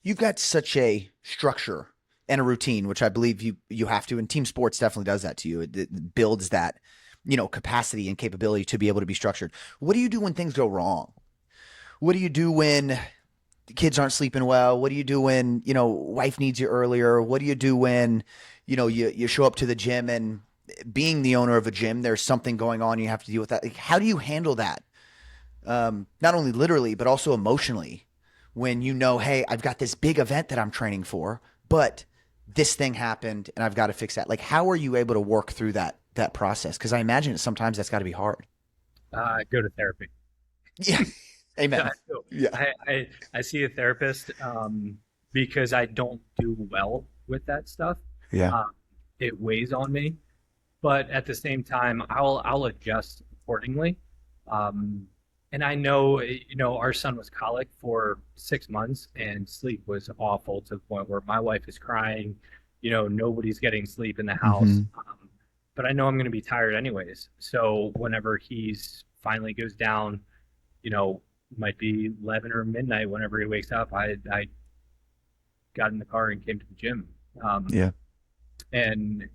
You've got such a structure and a routine, which I believe you have to, and team sports definitely does that to you. It builds that, capacity and capability to be able to be structured. What do you do when things go wrong? What do you do when the kids aren't sleeping well? What do you do when, wife needs you earlier? What do you do when, you show up to the gym and being the owner of a gym, there's something going on, you have to deal with that. Like, how do you handle that? Not only literally, but also emotionally when hey, I've got this big event that I'm training for, but this thing happened and I've got to fix that. Like, how are you able to work through that process? Because I imagine sometimes that's got to be hard. Go to therapy. Yeah. Amen. So Yeah. I see a therapist because I don't do well with that stuff. Yeah. Um, it weighs on me, but at the same time, I'll adjust accordingly. Um, and I know, our son was colic for 6 months, and sleep was awful to the point where my wife is crying. Nobody's getting sleep in the house. Hmm. But I know I'm going to be tired anyways. So whenever he's finally goes down, you know, might be 11 or midnight whenever he wakes up. I got in the car and came to the gym. Um, Yeah. and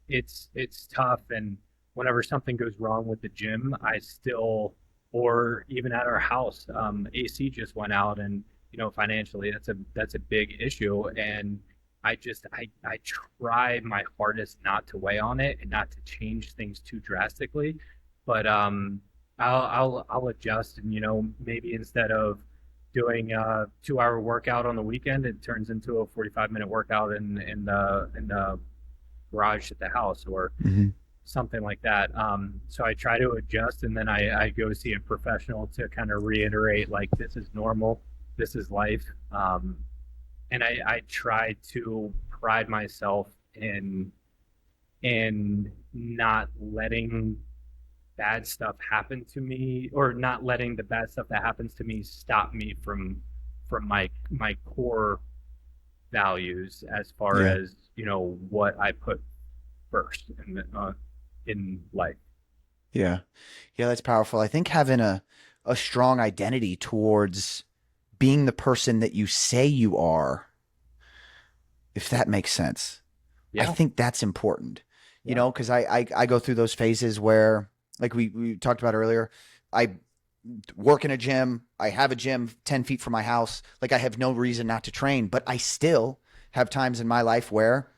it's tough. And whenever something goes wrong with the gym, I still, or even at our house, AC just went out, and financially, that's a big issue. And I try my hardest not to weigh on it and not to change things too drastically, but I'll adjust, and maybe instead of doing a 2 hour workout on the weekend, it turns into a 45-minute workout in the garage at the house, or Hmm. something like that. So I try to adjust, and then I go see a professional to kind of reiterate, like, this is normal, this is life. And I try to pride myself in not letting bad stuff happen to me, or not letting the bad stuff that happens to me stop me from my core values, as far Yeah. as what I put first in life. Yeah. Yeah. That's powerful. I think having a strong identity towards being the person that you say you are, if that makes sense. I Yeah, think that's important, yeah, because I go through those phases where, like we talked about earlier, I work in a gym. I have a gym 10 feet from my house. Like, I have no reason not to train, but I still have times in my life where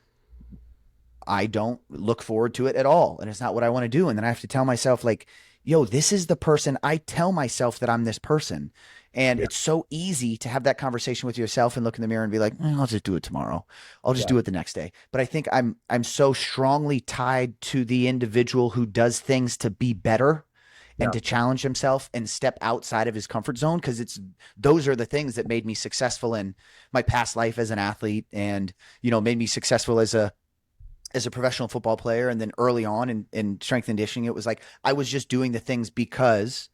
I don't look forward to it at all. And it's not what I want to do. And then I have to tell myself, like, yo, this is the person. I tell myself that I'm this person. And yeah, it's so easy to have that conversation with yourself and look in the mirror and be like, I'll just do it tomorrow. I'll just yeah, do it the next day. But I think I'm so strongly tied to the individual who does things to be better and yeah, to challenge himself and step outside of his comfort zone, because it's those are the things that made me successful in my past life as an athlete, and made me successful as a professional football player. And then early on in strength and conditioning, it was like I was just doing the things because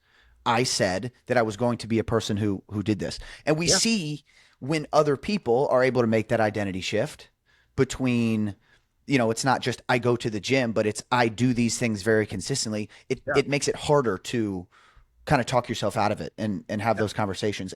I said that I was going to be a person who did this. And we yeah, see when other people are able to make that identity shift between, it's not just I go to the gym, but it's I do these things very consistently. It yeah. it makes it harder to kind of talk yourself out of it and have Yeah. those conversations.